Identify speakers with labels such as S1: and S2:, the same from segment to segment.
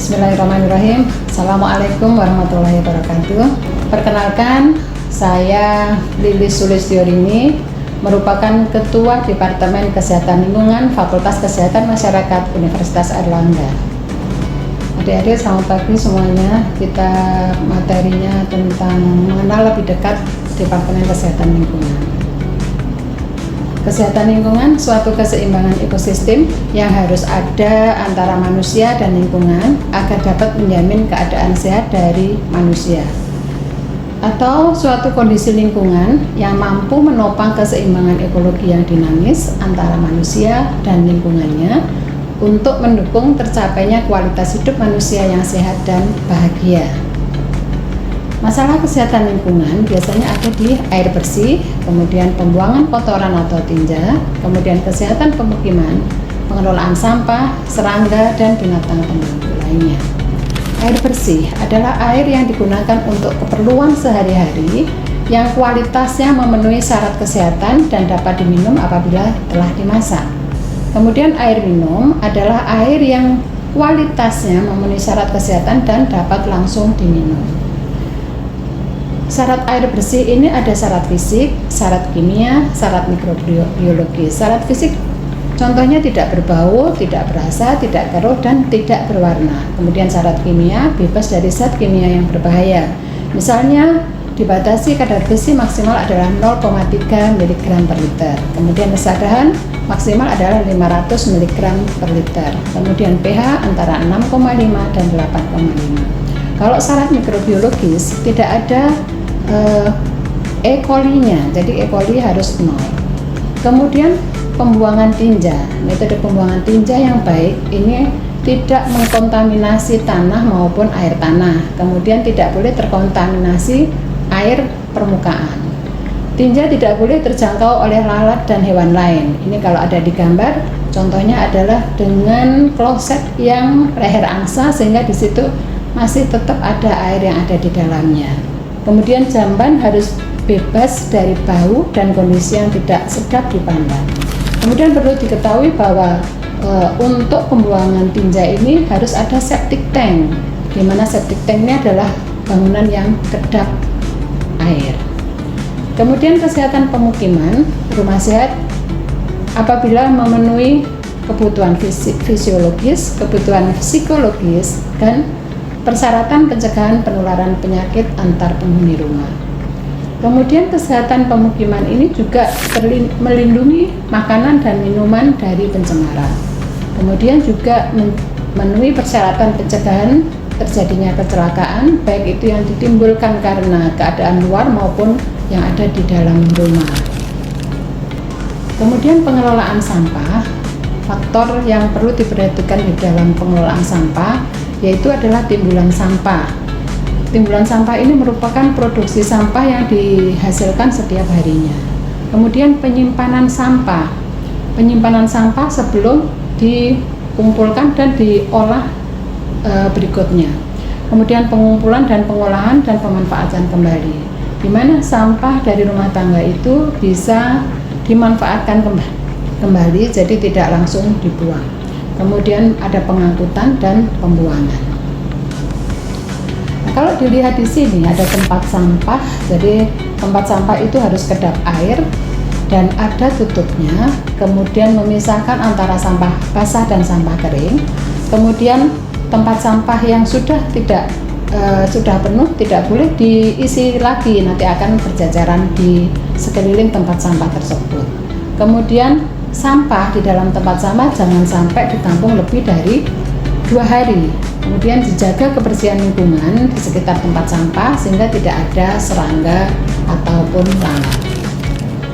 S1: Bismillahirrahmanirrahim. Assalamualaikum warahmatullahi wabarakatuh. Perkenalkan, saya Lilis Sulistyorini, merupakan Ketua Departemen Kesehatan Lingkungan Fakultas Kesehatan Masyarakat Universitas Airlangga. Adik-adik, selamat pagi semuanya. Kita materinya tentang mengenal lebih dekat Departemen Kesehatan Lingkungan. Kesehatan lingkungan suatu keseimbangan ekosistem yang harus ada antara manusia dan lingkungan agar dapat menjamin keadaan sehat dari manusia. Atau suatu kondisi lingkungan yang mampu menopang keseimbangan ekologi yang dinamis antara manusia dan lingkungannya untuk mendukung tercapainya kualitas hidup manusia yang sehat dan bahagia. Masalah kesehatan lingkungan biasanya ada di air bersih, kemudian pembuangan kotoran atau tinja, kemudian kesehatan pemukiman, pengelolaan sampah, serangga, dan binatang pengganggu lainnya. Air bersih adalah air yang digunakan untuk keperluan sehari-hari yang kualitasnya memenuhi syarat kesehatan dan dapat diminum apabila telah dimasak. Kemudian air minum adalah air yang kualitasnya memenuhi syarat kesehatan dan dapat langsung diminum. Syarat air bersih ini ada syarat fisik, syarat kimia, syarat mikrobiologis. Syarat fisik contohnya tidak berbau, tidak berasa, tidak keruh, dan tidak berwarna. Kemudian syarat kimia bebas dari zat kimia yang berbahaya. Misalnya dibatasi kadar besi maksimal adalah 0,3 mg per liter. Kemudian kesadaran maksimal adalah 500 mg per liter. Kemudian pH antara 6,5 dan 8,5. Kalau syarat mikrobiologis tidak ada E. coli-nya, jadi E. coli harus 0. Kemudian pembuangan tinja, metode pembuangan tinja yang baik ini tidak mengkontaminasi tanah maupun air tanah, kemudian tidak boleh terkontaminasi air permukaan. Tinja tidak boleh terjangkau oleh lalat dan hewan lain. Ini kalau ada di gambar, contohnya adalah dengan kloset yang leher angsa sehingga di situ masih tetap ada air yang ada di dalamnya. Kemudian jamban harus bebas dari bau dan kondisi yang tidak sedap dipandang. Kemudian perlu diketahui bahwa untuk pembuangan tinja ini harus ada septic tank, di mana septic tanknya adalah bangunan yang kedap air. Kemudian kesehatan pemukiman, rumah sehat apabila memenuhi kebutuhan fisiologis, kebutuhan psikologis, dan persyaratan pencegahan penularan penyakit antar penghuni rumah. Kemudian kesehatan pemukiman ini juga melindungi makanan dan minuman dari pencemaran. Kemudian juga memenuhi persyaratan pencegahan terjadinya kecelakaan, baik itu yang ditimbulkan karena keadaan luar maupun yang ada di dalam rumah. Kemudian pengelolaan sampah, faktor yang perlu diperhatikan di dalam pengelolaan sampah yaitu adalah timbulan sampah. Timbulan sampah ini merupakan produksi sampah yang dihasilkan setiap harinya. Kemudian penyimpanan sampah. Penyimpanan sampah sebelum dikumpulkan dan diolah berikutnya. Kemudian pengumpulan dan pengolahan dan pemanfaatan kembali. Di mana sampah dari rumah tangga itu bisa dimanfaatkan kembali, jadi tidak langsung dibuang. Kemudian ada pengangkutan dan pembuangan. Nah, kalau dilihat di sini ada tempat sampah, jadi tempat sampah itu harus kedap air dan ada tutupnya, kemudian memisahkan antara sampah basah dan sampah kering. Kemudian tempat sampah yang sudah penuh tidak boleh diisi lagi, nanti akan berjajaran di sekeliling tempat sampah tersebut. Kemudian sampah di dalam tempat sampah jangan sampai ditampung lebih dari 2 hari. Kemudian dijaga kebersihan lingkungan di sekitar tempat sampah sehingga tidak ada serangga ataupun lalat.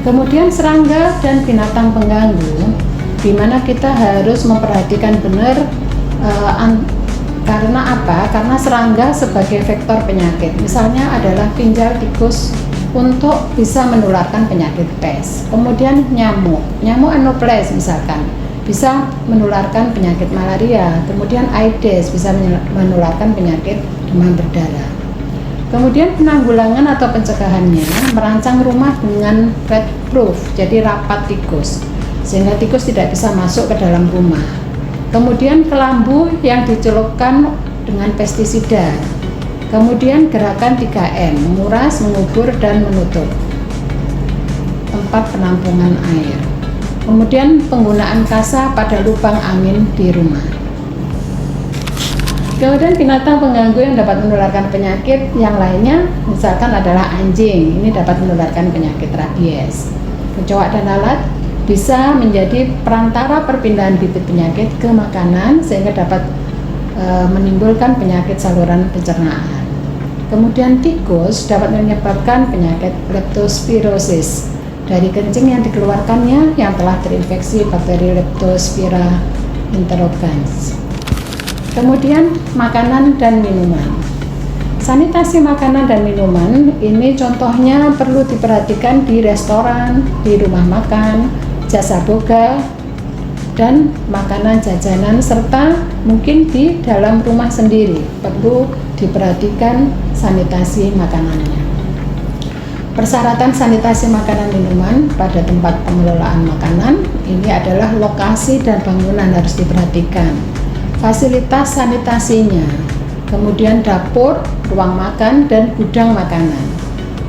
S1: Kemudian serangga dan binatang pengganggu, di mana kita harus memperhatikan benar karena apa? Karena serangga sebagai vektor penyakit. Misalnya adalah ginjal tikus untuk bisa menularkan penyakit pes. Kemudian nyamuk Anopheles misalkan bisa menularkan penyakit malaria. Kemudian Aedes bisa menularkan penyakit demam berdarah. Kemudian penanggulangan atau pencegahannya merancang rumah dengan rat proof, jadi rapat tikus, sehingga tikus tidak bisa masuk ke dalam rumah. Kemudian kelambu yang dicelupkan dengan pestisida. Kemudian gerakan 3M, menguras, mengubur, dan menutup tempat penampungan air. Kemudian penggunaan kasa pada lubang angin di rumah. Kemudian binatang pengganggu yang dapat menularkan penyakit yang lainnya misalkan adalah anjing, ini dapat menularkan penyakit rabies. Kecoak dan lalat bisa menjadi perantara perpindahan bibit penyakit ke makanan sehingga dapat menimbulkan penyakit saluran pencernaan. Kemudian tikus dapat menyebabkan penyakit leptospirosis dari kencing yang dikeluarkannya yang telah terinfeksi bakteri Leptospira interrogans. Kemudian makanan dan minuman. Sanitasi makanan dan minuman ini contohnya perlu diperhatikan di restoran, di rumah makan, jasa boga, dan makanan jajanan serta mungkin di dalam rumah sendiri perlu diperhatikan sanitasi makanannya. Persyaratan sanitasi makanan minuman pada tempat pengelolaan makanan ini adalah lokasi dan bangunan harus diperhatikan. Fasilitas sanitasinya, kemudian dapur, ruang makan, dan gudang makanan,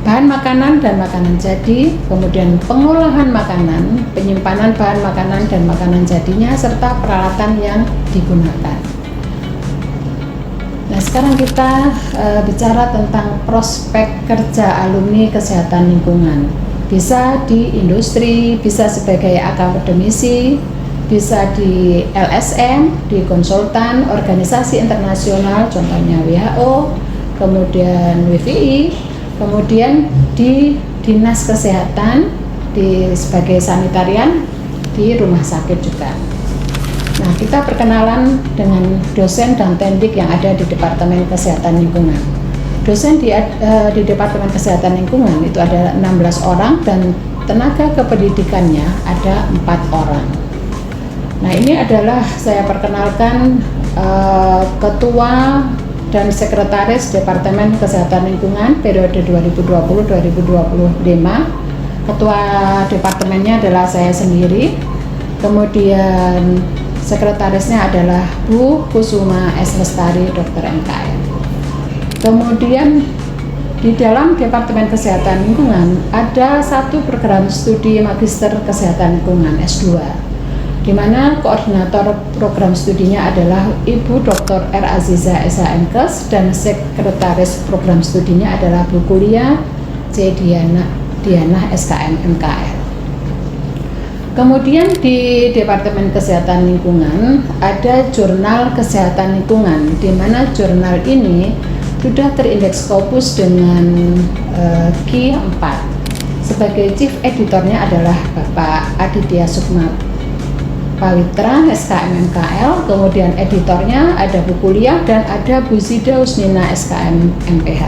S1: bahan makanan dan makanan jadi, kemudian pengolahan makanan, penyimpanan bahan makanan dan makanan jadinya, serta peralatan yang digunakan. Nah, sekarang kita bicara tentang prospek kerja alumni kesehatan lingkungan. Bisa di industri, bisa sebagai akademisi, bisa di LSM, di konsultan, organisasi internasional, contohnya WHO, kemudian WVI, kemudian di dinas kesehatan, sebagai sanitarian, di rumah sakit juga. Nah, kita perkenalan dengan dosen dan tendik yang ada di Departemen Kesehatan Lingkungan. Dosen di Departemen Kesehatan Lingkungan itu ada 16 orang dan tenaga kependidikannya ada 4 orang. Nah, ini adalah saya perkenalkan Ketua dan Sekretaris Departemen Kesehatan Lingkungan periode 2020-2025. Ketua Departemennya adalah saya sendiri, kemudian Sekretarisnya adalah Bu Kusuma S. Lestari, Dr. MKM. Kemudian di dalam Departemen Kesehatan Lingkungan ada satu program studi Magister Kesehatan Lingkungan S2, di mana koordinator program studinya adalah Ibu Dr. R. Aziza SHMKes dan sekretaris program studinya adalah Bu Kuliah C. Diana SKM MKL. Kemudian di Departemen Kesehatan Lingkungan ada Jurnal Kesehatan Lingkungan, di mana jurnal ini sudah terindeks Scopus dengan Q 4. Sebagai chief editornya adalah Bapak Aditya Sukma Pawitra SKM MKL, kemudian editornya ada Bu Kuliah dan ada Bu Zida Usnina SKM MPH.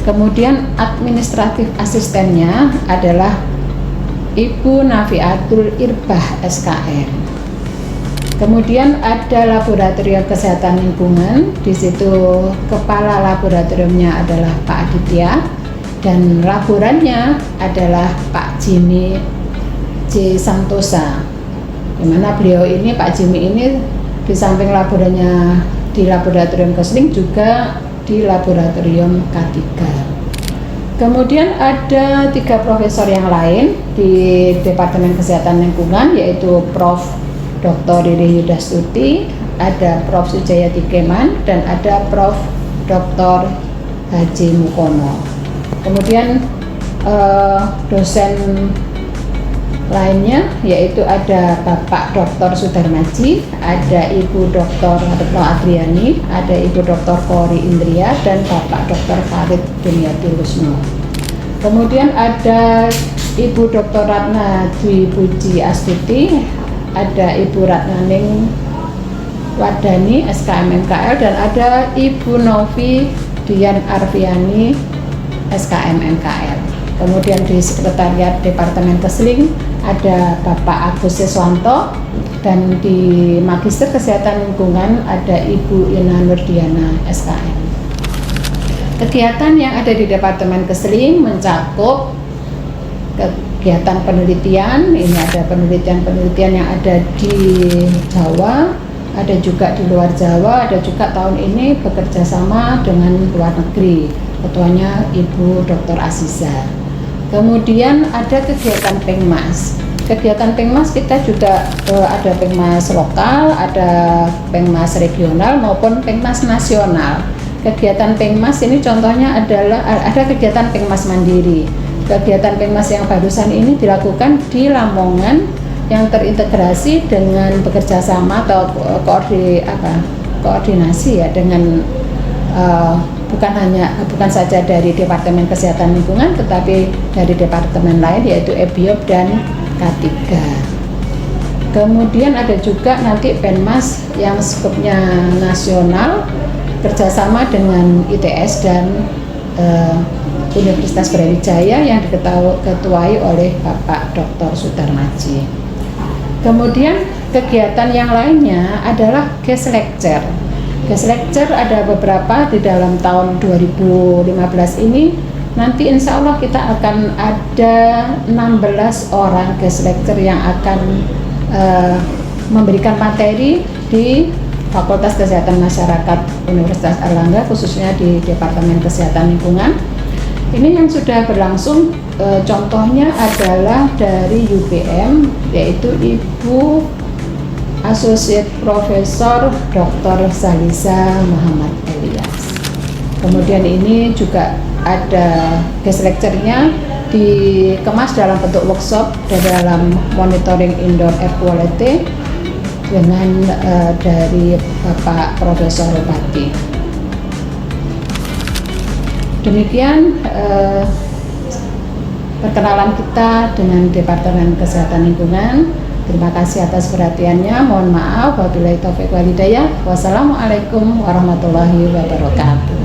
S1: Kemudian administratif asistennya adalah Ibu Nafiatul Irbah SKM. Kemudian ada Laboratorium Kesehatan Lingkungan, di situ kepala laboratoriumnya adalah Pak Aditya dan laborannya adalah Pak Jimmy J. Santosa. Di mana beliau ini, Pak Jimmy ini di samping laborannya di Laboratorium Kesling juga di Laboratorium K3. Kemudian ada 3 profesor yang lain di Departemen Kesehatan Lingkungan, yaitu Prof. Dr. Riri Yudastuti, ada Prof. Sujayati Keman, dan ada Prof. Dr. Haji Mukono. Kemudian dosen lainnya yaitu ada Bapak Dr. Sudarmaji, ada Ibu Dr. Retno Adriani, ada Ibu Dr. Kori Indria, dan Bapak Dr. Farid Dunyati Lusno. Kemudian ada Ibu Dr. Ratna Dwi Puji Astuti, ada Ibu Ratnaning Wardani SKM MKL, dan ada Ibu Novi Dian Arfiani SKM MKL. Kemudian di Sekretariat Departemen Kesling ada Bapak Agus Siswanto, dan di Magister Kesehatan Lingkungan ada Ibu Ina Nurdiana SKM. Kegiatan yang ada di Departemen Kesling mencakup kegiatan penelitian. Ini ada penelitian yang ada di Jawa, ada juga di luar Jawa, ada juga tahun ini bekerja sama dengan luar negeri. Ketuanya Ibu Dr. Aziza. Kemudian ada kegiatan Pengmas. Kegiatan Pengmas kita juga ada Pengmas lokal, ada Pengmas regional maupun Pengmas nasional. Kegiatan Pengmas ini contohnya adalah ada kegiatan Pengmas mandiri. Kegiatan Pengmas yang barusan ini dilakukan di Lamongan yang terintegrasi dengan bekerja sama atau koordinasi ya dengan bukan saja dari Departemen Kesehatan Lingkungan tetapi dari departemen lain yaitu EBIOP dan K3. Kemudian ada juga nanti Penmas yang skupnya nasional kerjasama dengan ITS dan Universitas Brawijaya yang diketuai oleh Bapak Dr. Sudarmaji. Kemudian kegiatan yang lainnya adalah guest lecture. Guest lecture ada beberapa di dalam tahun 2015 ini. Nanti insya Allah kita akan ada 16 orang guest lecture yang akan memberikan materi di Fakultas Kesehatan Masyarakat Universitas Airlangga, khususnya di Departemen Kesehatan Lingkungan. Ini yang sudah berlangsung contohnya adalah dari UPM, yaitu Ibu Associate Profesor Dr. Salisa Muhammad Elias. Kemudian ini juga ada guest lecture-nya dikemas dalam bentuk workshop dalam monitoring indoor air quality dengan dari Bapak Profesor Bupati. Demikian perkenalan kita dengan Departemen Kesehatan Lingkungan. Terima kasih atas perhatiannya. Mohon maaf wabillahi taufiq wal hidayah. Wassalamualaikum warahmatullahi wabarakatuh.